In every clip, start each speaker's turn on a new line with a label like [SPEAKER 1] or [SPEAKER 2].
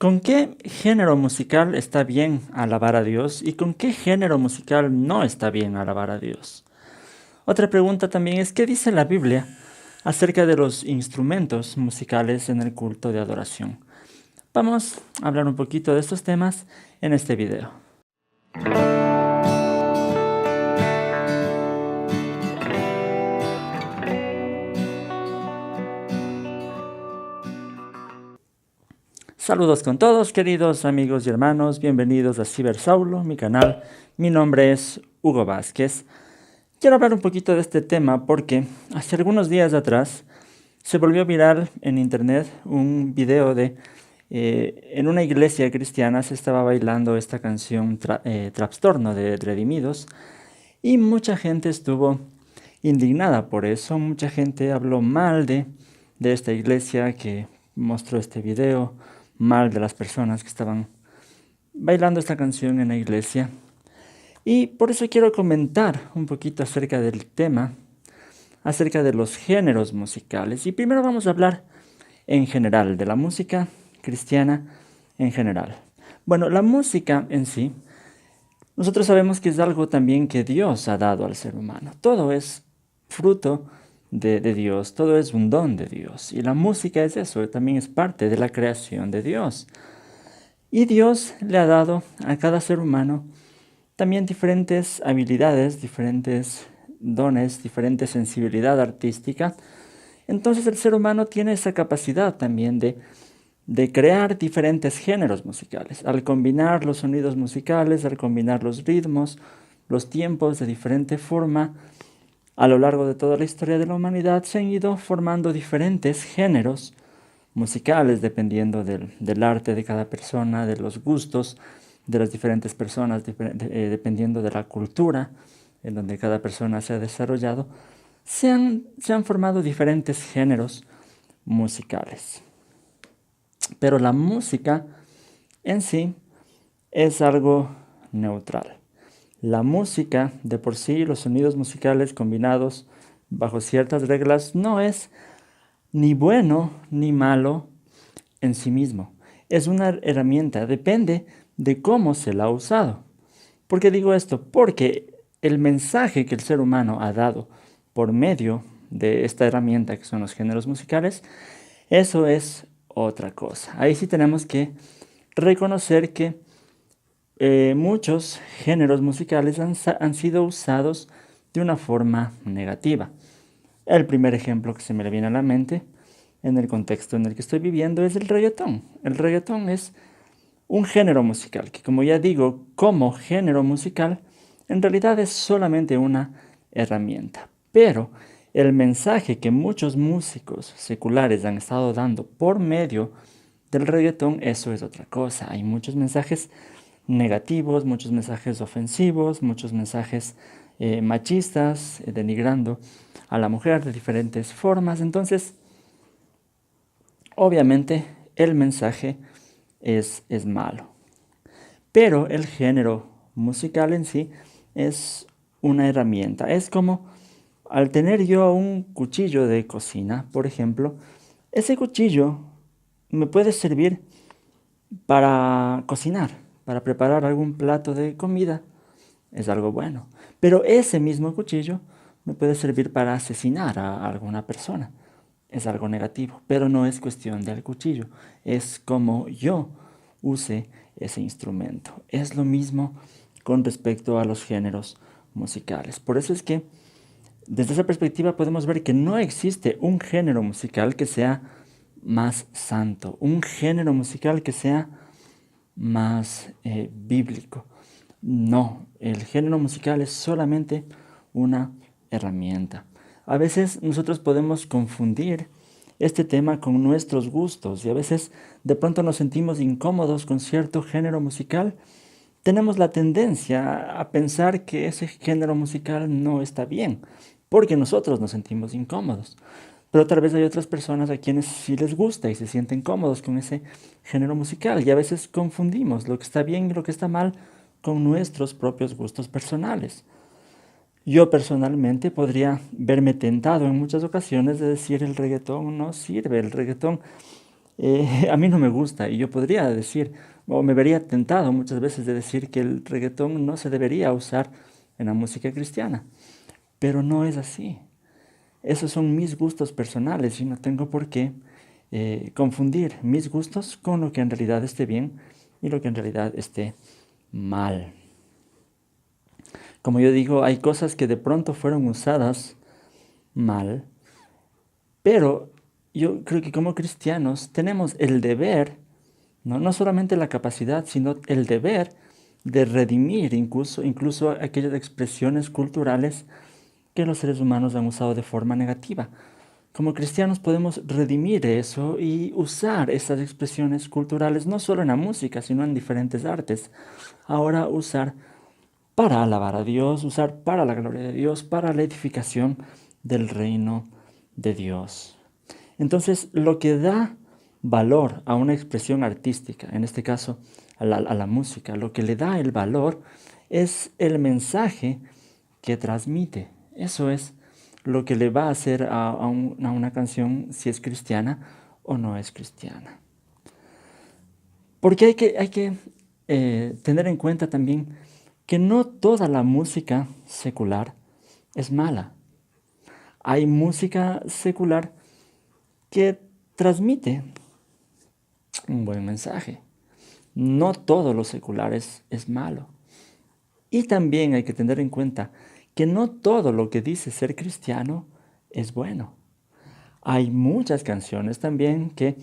[SPEAKER 1] ¿Con qué género musical está bien alabar a Dios y con qué género musical no está bien alabar a Dios? Otra pregunta también es, ¿qué dice la Biblia acerca de los instrumentos musicales en el culto de adoración? Vamos a hablar un poquito de estos temas en este video. Saludos con todos, queridos amigos y hermanos, bienvenidos a Cibersaulo, mi canal. Mi nombre es Hugo Vázquez. Quiero hablar un poquito de este tema porque hace algunos días atrás se volvió viral en internet un video de en una iglesia cristiana se estaba bailando esta canción Trastorno de Redimidos y mucha gente estuvo indignada por eso. Mucha gente habló mal de esta iglesia que mostró este video, mal de las personas que estaban bailando esta canción en la iglesia. Y por eso quiero comentar un poquito acerca del tema, acerca de los géneros musicales. Y primero vamos a hablar en general, de la música cristiana en general. Bueno, la música en sí, nosotros sabemos que es algo también que Dios ha dado al ser humano. Todo es fruto de Dios, todo es un don de Dios. Y la música es eso, también es parte de la creación de Dios. Y Dios le ha dado a cada ser humano también diferentes habilidades, diferentes dones, diferente sensibilidad artística. Entonces el ser humano tiene esa capacidad también de crear diferentes géneros musicales. Al combinar los sonidos musicales, al combinar los ritmos, los tiempos de diferente forma, a lo largo de toda la historia de la humanidad se han ido formando diferentes géneros musicales dependiendo del arte de cada persona, de los gustos de las diferentes personas, dependiendo de la cultura en donde cada persona se ha desarrollado, se han formado diferentes géneros musicales. Pero la música en sí es algo neutral. La música de por sí, los sonidos musicales combinados bajo ciertas reglas, no es ni bueno ni malo en sí mismo. Es una herramienta, depende de cómo se la ha usado. ¿Por qué digo esto? Porque el mensaje que el ser humano ha dado por medio de esta herramienta que son los géneros musicales, eso es otra cosa. Ahí sí tenemos que reconocer que muchos géneros musicales han sido usados de una forma negativa. El primer ejemplo que se me viene a la mente en el contexto en el que estoy viviendo es el reggaetón. El reggaetón es un género musical que, como ya digo, como género musical, en realidad es solamente una herramienta. Pero el mensaje que muchos músicos seculares han estado dando por medio del reggaetón, eso es otra cosa. Hay muchos mensajes negativos, muchos mensajes ofensivos, muchos mensajes machistas, denigrando a la mujer de diferentes formas. Entonces, obviamente, el mensaje es malo. Pero el género musical en sí es una herramienta. Es como al tener yo un cuchillo de cocina, por ejemplo, ese cuchillo me puede servir para cocinar, para preparar algún plato de comida. Es algo bueno. Pero ese mismo cuchillo me puede servir para asesinar a alguna persona. Es algo negativo, pero no es cuestión del cuchillo. Es como yo use ese instrumento. Es lo mismo con respecto a los géneros musicales. Por eso es que desde esa perspectiva podemos ver que no existe un género musical que sea más santo, un género musical que sea más bíblico. No, el género musical es solamente una herramienta. A veces nosotros podemos confundir este tema con nuestros gustos y a veces de pronto nos sentimos incómodos con cierto género musical. Tenemos la tendencia a pensar que ese género musical no está bien, porque nosotros nos sentimos incómodos. Pero tal vez hay otras personas a quienes sí les gusta y se sienten cómodos con ese género musical. Y a veces confundimos lo que está bien y lo que está mal con nuestros propios gustos personales. Yo personalmente podría verme tentado en muchas ocasiones de decir el reggaetón no sirve, el reggaetón A mí no me gusta y yo podría decir, o me vería tentado muchas veces de decir que el reggaetón no se debería usar en la música cristiana, pero no es así. Esos son mis gustos personales y no tengo por qué confundir mis gustos con lo que en realidad esté bien y lo que en realidad esté mal. Como yo digo, hay cosas que de pronto fueron usadas mal, pero yo creo que como cristianos tenemos el deber, no solamente la capacidad, sino el deber de redimir incluso aquellas expresiones culturales que los seres humanos han usado de forma negativa. Como cristianos podemos redimir eso y usar esas expresiones culturales no solo en la música, sino en diferentes artes. Ahora usar para alabar a Dios, usar para la gloria de Dios, para la edificación del reino de Dios. Entonces, lo que da valor a una expresión artística, en este caso a la música, lo que le da el valor es el mensaje que transmite. Eso es lo que le va a hacer a una canción si es cristiana o no es cristiana. Porque hay que tener en cuenta también que no toda la música secular es mala. Hay música secular que transmite un buen mensaje. No todo lo secular es malo. Y también hay que tener en cuenta que no todo lo que dice ser cristiano es bueno. Hay muchas canciones también que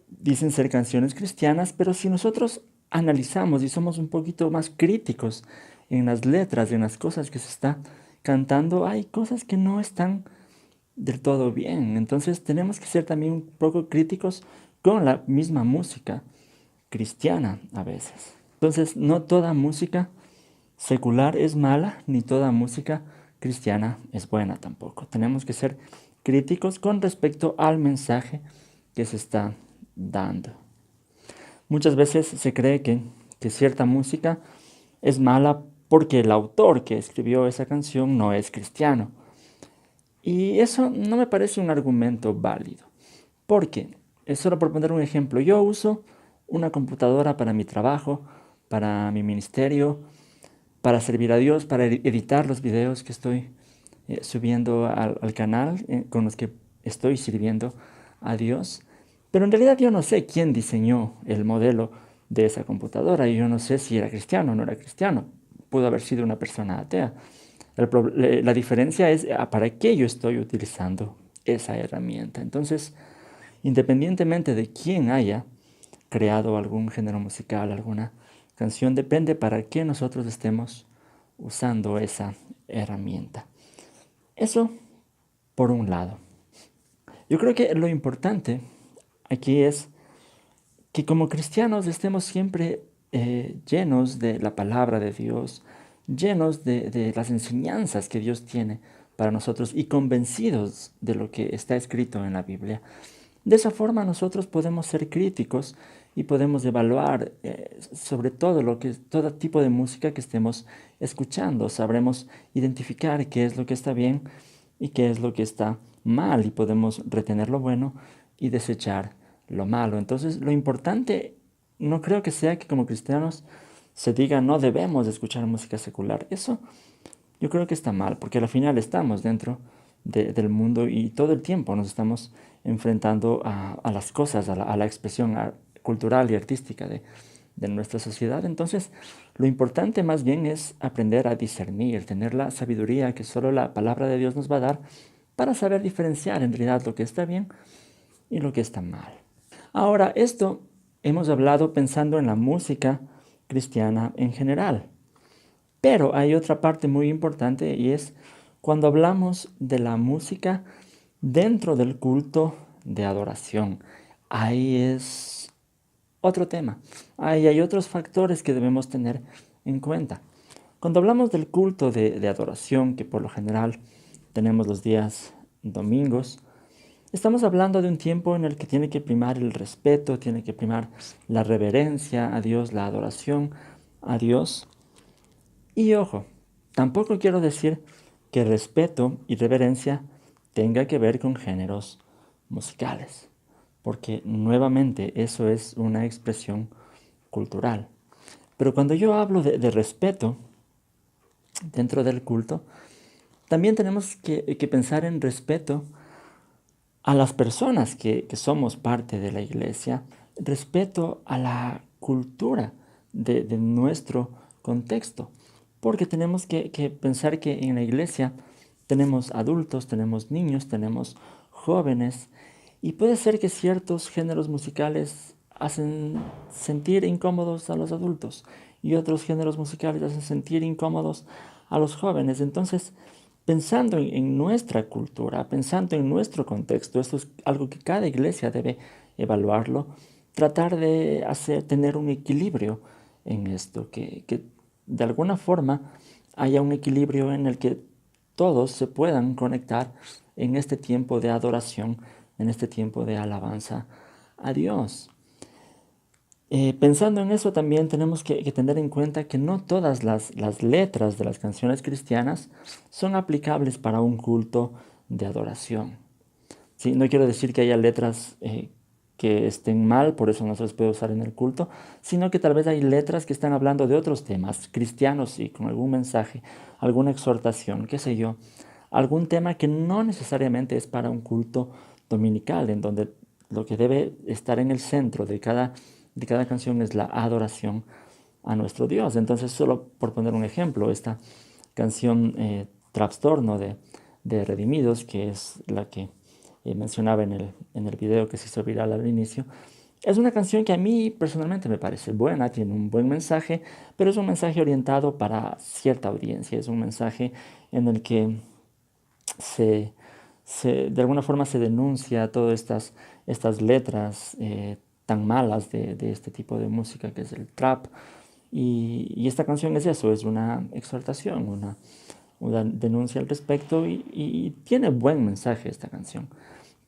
[SPEAKER 1] dicen ser canciones cristianas, pero si nosotros analizamos y somos un poquito más críticos en las letras, en las cosas que se está cantando, hay cosas que no están del todo bien. Entonces tenemos que ser también un poco críticos con la misma música cristiana a veces. Entonces no toda música secular es mala, ni toda música cristiana es buena tampoco. Tenemos que ser críticos con respecto al mensaje que se está dando. Muchas veces se cree que cierta música es mala porque el autor que escribió esa canción no es cristiano. Y eso no me parece un argumento válido. Porque, es solo por poner un ejemplo, yo uso una computadora para mi trabajo, para mi ministerio, para servir a Dios, para editar los videos que estoy subiendo al canal con los que estoy sirviendo a Dios. Pero en realidad yo no sé quién diseñó el modelo de esa computadora y yo no sé si era cristiano o no era cristiano. Pudo haber sido una persona atea. La diferencia es para qué yo estoy utilizando esa herramienta. Entonces, independientemente de quién haya creado algún género musical, alguna canción, depende para qué nosotros estemos usando esa herramienta. Eso por un lado. Yo creo que lo importante aquí es que como cristianos estemos siempre llenos de la palabra de Dios, llenos de las enseñanzas que Dios tiene para nosotros y convencidos de lo que está escrito en la Biblia. De esa forma nosotros podemos ser críticos y podemos evaluar sobre todo todo tipo de música que estemos escuchando. Sabremos identificar qué es lo que está bien y qué es lo que está mal y podemos retener lo bueno y desechar lo malo. Entonces, lo importante no creo que sea que como cristianos se diga no debemos de escuchar música secular. Eso yo creo que está mal, porque al final estamos dentro del mundo y todo el tiempo nos estamos enfrentando a las cosas, a la expresión cultural y artística de nuestra sociedad. Entonces, lo importante más bien es aprender a discernir, tener la sabiduría que solo la palabra de Dios nos va a dar para saber diferenciar en realidad lo que está bien y lo que está mal. Ahora, esto hemos hablado pensando en la música cristiana en general. Pero hay otra parte muy importante y es cuando hablamos de la música dentro del culto de adoración. Ahí es otro tema. Ahí hay otros factores que debemos tener en cuenta. Cuando hablamos del culto de adoración, que por lo general tenemos los días domingos, estamos hablando de un tiempo en el que tiene que primar el respeto, tiene que primar la reverencia a Dios, la adoración a Dios. Y ojo, tampoco quiero decir que respeto y reverencia tenga que ver con géneros musicales. porque nuevamente eso es una expresión cultural. Pero cuando yo hablo de respeto dentro del culto, también tenemos que pensar en respeto a las personas que somos parte de la iglesia, respeto a la cultura de nuestro contexto, porque tenemos que pensar que en la iglesia tenemos adultos, tenemos niños, tenemos jóvenes, y puede ser que ciertos géneros musicales hacen sentir incómodos a los adultos y otros géneros musicales hacen sentir incómodos a los jóvenes. Entonces, pensando en nuestra cultura, pensando en nuestro contexto, esto es algo que cada iglesia debe evaluarlo, tratar de tener un equilibrio en esto, que de alguna forma haya un equilibrio en el que todos se puedan conectar en este tiempo de adoración, en este tiempo de alabanza a Dios. Pensando en eso también tenemos que tener en cuenta que no todas las letras de las canciones cristianas son aplicables para un culto de adoración. ¿Sí? No quiero decir que haya letras que estén mal, por eso no se las puede usar en el culto, sino que tal vez hay letras que están hablando de otros temas cristianos y con algún mensaje, alguna exhortación, qué sé yo, algún tema que no necesariamente es para un culto dominical, en donde lo que debe estar en el centro de cada canción es la adoración a nuestro Dios. Entonces, solo por poner un ejemplo, esta canción Trastorno de Redimidos, que es la que mencionaba en el video que se hizo viral al inicio, es una canción que a mí personalmente me parece buena, tiene un buen mensaje, pero es un mensaje orientado para cierta audiencia, es un mensaje en el que se, de alguna forma se denuncia todas estas letras tan malas de este tipo de música que es el trap. Y esta canción es eso, es una exhortación, una denuncia al respecto y tiene buen mensaje esta canción.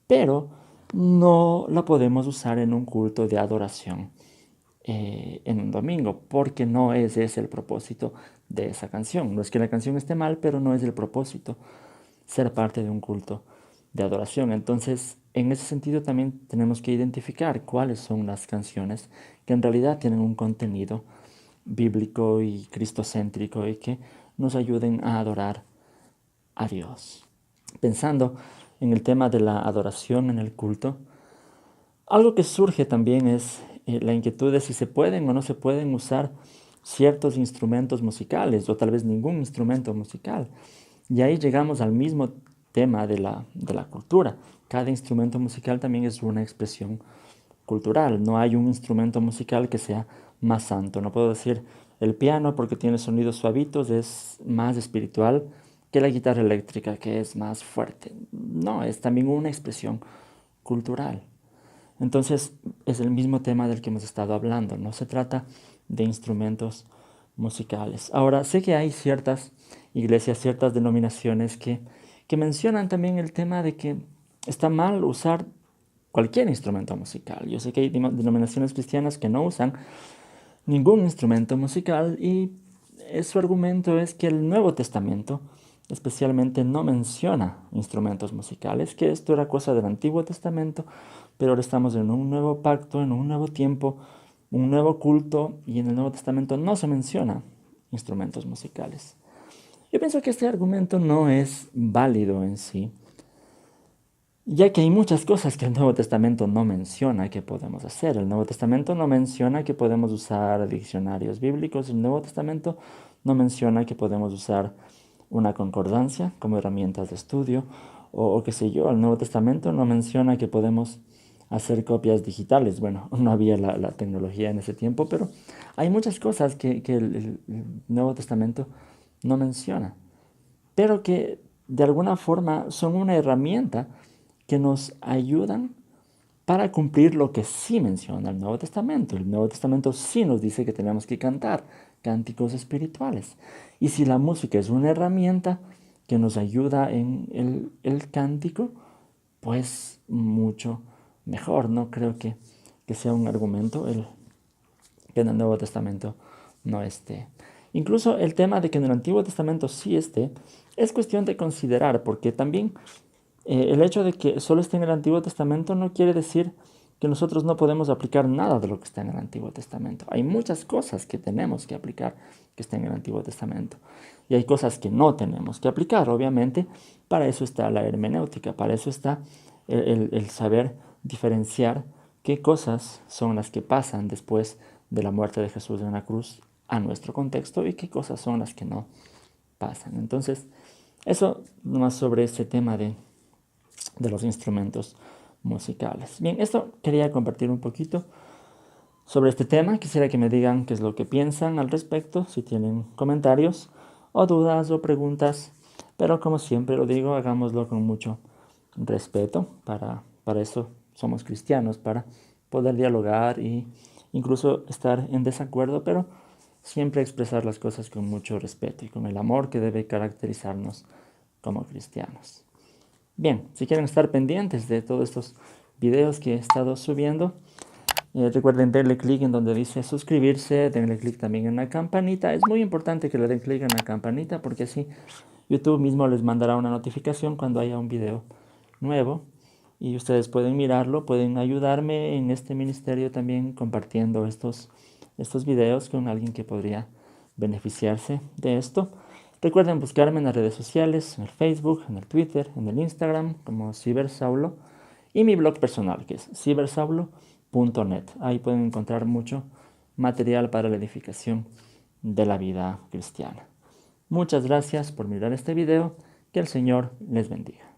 [SPEAKER 1] Pero no la podemos usar en un culto de adoración en un domingo, porque no es ese el propósito de esa canción. No es que la canción esté mal, pero no es el propósito ser parte de un culto de adoración. Entonces, en ese sentido también tenemos que identificar cuáles son las canciones que en realidad tienen un contenido bíblico y cristocéntrico y que nos ayuden a adorar a Dios. Pensando en el tema de la adoración en el culto, algo que surge también es la inquietud de si se pueden o no se pueden usar ciertos instrumentos musicales o tal vez ningún instrumento musical. Y ahí llegamos al mismo tema de la cultura. Cada instrumento musical también es una expresión cultural. No hay un instrumento musical que sea más santo. No puedo decir el piano porque tiene sonidos suavitos, es más espiritual que la guitarra eléctrica, que es más fuerte. No, es también una expresión cultural. Entonces es el mismo tema del que hemos estado hablando. No se trata de instrumentos musicales. Ahora, sé que hay ciertas iglesias, ciertas denominaciones que mencionan también el tema de que está mal usar cualquier instrumento musical. Yo sé que hay denominaciones cristianas que no usan ningún instrumento musical y su argumento es que el Nuevo Testamento especialmente no menciona instrumentos musicales, que esto era cosa del Antiguo Testamento, pero ahora estamos en un nuevo pacto, en un nuevo tiempo, un nuevo culto y en el Nuevo Testamento no se menciona instrumentos musicales. Yo pienso que este argumento no es válido en sí, ya que hay muchas cosas que el Nuevo Testamento no menciona que podemos hacer. El Nuevo Testamento no menciona que podemos usar diccionarios bíblicos. El Nuevo Testamento no menciona que podemos usar una concordancia como herramientas de estudio. O qué sé yo, el Nuevo Testamento no menciona que podemos hacer copias digitales. Bueno, no había la tecnología en ese tiempo, pero hay muchas cosas que el Nuevo Testamento no menciona, pero que de alguna forma son una herramienta que nos ayudan para cumplir lo que sí menciona el Nuevo Testamento. El Nuevo Testamento sí nos dice que tenemos que cantar cánticos espirituales. Y si la música es una herramienta que nos ayuda en el cántico, pues mucho mejor. No creo que sea un argumento que en el Nuevo Testamento no esté. Incluso el tema de que en el Antiguo Testamento sí esté, es cuestión de considerar, porque también el hecho de que solo esté en el Antiguo Testamento no quiere decir que nosotros no podemos aplicar nada de lo que está en el Antiguo Testamento. Hay muchas cosas que tenemos que aplicar que están en el Antiguo Testamento. Y hay cosas que no tenemos que aplicar, obviamente. Para eso está la hermenéutica, para eso está el saber diferenciar qué cosas son las que pasan después de la muerte de Jesús en la cruz a nuestro contexto y qué cosas son las que no pasan. Entonces, eso más sobre ese tema de los instrumentos musicales. Bien, esto quería compartir un poquito sobre este tema. Quisiera que me digan qué es lo que piensan al respecto, si tienen comentarios o dudas o preguntas, pero como siempre lo digo, hagámoslo con mucho respeto. Para eso somos cristianos, para poder dialogar e incluso estar en desacuerdo, pero siempre expresar las cosas con mucho respeto y con el amor que debe caracterizarnos como cristianos. Bien, si quieren estar pendientes de todos estos videos que he estado subiendo, recuerden darle clic en donde dice suscribirse, denle clic también en la campanita. Es muy importante que le den clic en la campanita porque así YouTube mismo les mandará una notificación cuando haya un video nuevo y ustedes pueden mirarlo, pueden ayudarme en este ministerio también compartiendo estos videos con alguien que podría beneficiarse de esto. Recuerden buscarme en las redes sociales, en el Facebook, en el Twitter, en el Instagram como Cibersaulo y mi blog personal que es cibersaulo.net. Ahí pueden encontrar mucho material para la edificación de la vida cristiana. Muchas gracias por mirar este video. Que el Señor les bendiga.